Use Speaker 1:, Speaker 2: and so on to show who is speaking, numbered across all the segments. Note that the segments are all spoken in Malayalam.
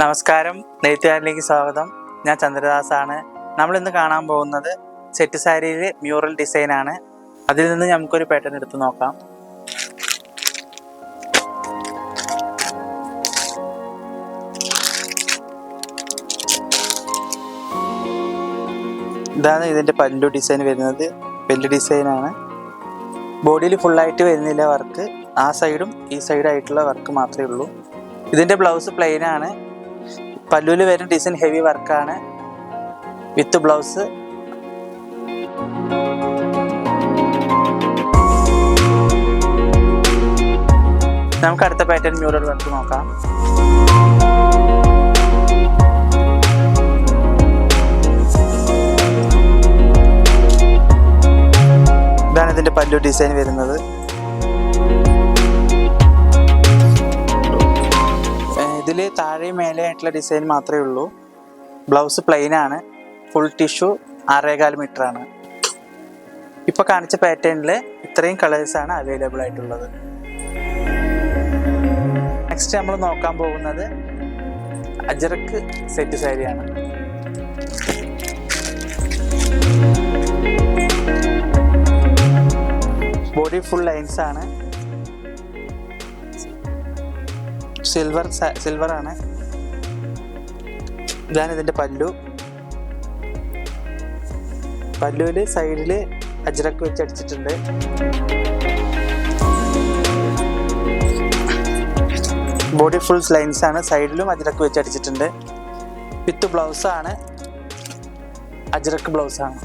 Speaker 1: നമസ്കാരം, നെയ്ത്തുകാരിലേക്ക് സ്വാഗതം. ഞാൻ ചന്ദ്രദാസാണ്. നമ്മളിന്ന് കാണാൻ പോകുന്നത് സെറ്റ് സാരിയിലെ മ്യൂറൽ ഡിസൈനാണ്. അതിൽ നിന്ന് നമുക്കൊരു പാറ്റേൺ എടുത്ത് നോക്കാം. ഇതാണ് ഇതിൻ്റെ പല്ലു ഡിസൈൻ വരുന്നത്. പല്ലു ഡിസൈനാണ്. ബോഡിയിൽ ഫുള്ളായിട്ട് വരുന്നില്ല വർക്ക്. ആ സൈഡും ഈ സൈഡായിട്ടുള്ള വർക്ക് മാത്രമേ ഉള്ളൂ. ഇതിൻ്റെ ബ്ലൗസ് പ്ലെയിൻ ആണ്. പല്ലുവിൽ വരുന്ന ഡിസൈൻ ഹെവി വർക്കാണ് വിത്ത് ബ്ലൗസ്. നമുക്ക് അടുത്ത പാറ്റേൺ മ്യൂറൽ വർക്ക് നോക്കാം. ഇതാണ് ഇതിൻ്റെ പല്ലു ഡിസൈൻ വരുന്നത്. ഇതിൽ താഴെയും മേലെ ആയിട്ടുള്ള ഡിസൈൻ മാത്രമേ ഉള്ളൂ. ബ്ലൗസ് പ്ലെയിൻ ആണ്. ഫുൾ ടിഷ്യൂ 6.25 മീറ്റർ ആണ്. ഇപ്പോൾ കാണിച്ച പാറ്റേണിൽ ഇത്രയും കളേഴ്സാണ് അവൈലബിൾ ആയിട്ടുള്ളത്. നെക്സ്റ്റ് നമ്മൾ നോക്കാൻ പോകുന്നത് അജ്രക്ക് സെറ്റ് സാരിയാണ്. ബോഡി ഫുൾ ലൈൻസ് ആണ്. സിൽവർ ആണ്. ഇതാണ് ഇതിൻ്റെ പല്ലു. പല്ലുവിൽ സൈഡിൽ അജ്രക്ക് വെച്ച് അടിച്ചിട്ടുണ്ട്. ബോഡി ഫുൾ ലൈൻസ് ആണ്. സൈഡിലും അജ്രക്ക് വെച്ച് അടിച്ചിട്ടുണ്ട്. വിത്ത് ബ്ലൗസ് ആണ്. അജ്രക്ക് ബ്ലൗസ് ആണ്.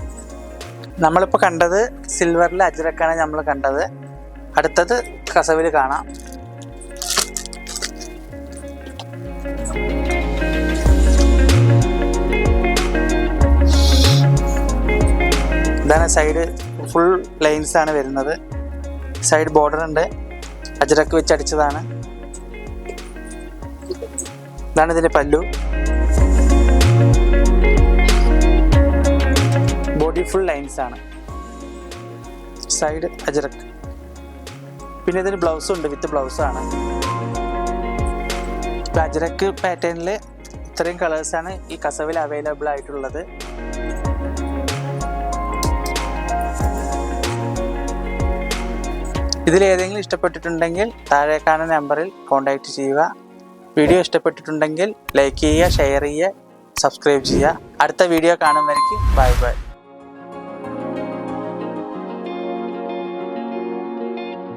Speaker 1: നമ്മളിപ്പോൾ കണ്ടത് സിൽവറിൽ അജ്രക്കാണ് നമ്മൾ കണ്ടത്. അടുത്തത് കസവിൽ കാണാം. ഇതാണ് സൈഡ് ഫുൾ ലൈൻസ് ആണ് വരുന്നത്. സൈഡ് ബോർഡർ ഉണ്ട്. അജ്രക്ക് വെച്ച് അടിച്ചതാണ്. ഇതാണ് ഇതിൻ്റെ പല്ലു. ബോഡി ഫുൾ ലൈൻസ് ആണ്. സൈഡ് അജ്രക്ക്. പിന്നെ ഇതിന് ബ്ലൗസ് ഉണ്ട്. വിത്ത് ബ്ലൗസ് ആണ്. ഇപ്പം അജ്രക്ക് പാറ്റേണിൽ ഇത്രയും കളേഴ്സാണ് ഈ കസവിൽ അവൈലബിൾ ആയിട്ടുള്ളത്. ഇതിലേതെങ്കിലും ഇഷ്ടപ്പെട്ടിട്ടുണ്ടെങ്കിൽ താഴെ കാണുന്ന നമ്പറിൽ കോൺടാക്റ്റ് ചെയ്യുക. വീഡിയോ ഇഷ്ടപ്പെട്ടിട്ടുണ്ടെങ്കിൽ ലൈക്ക് ചെയ്യുക, ഷെയർ ചെയ്യുക, സബ്സ്ക്രൈബ് ചെയ്യുക. അടുത്ത വീഡിയോ കാണുന്നവരേക്ക് ബൈ ബൈ.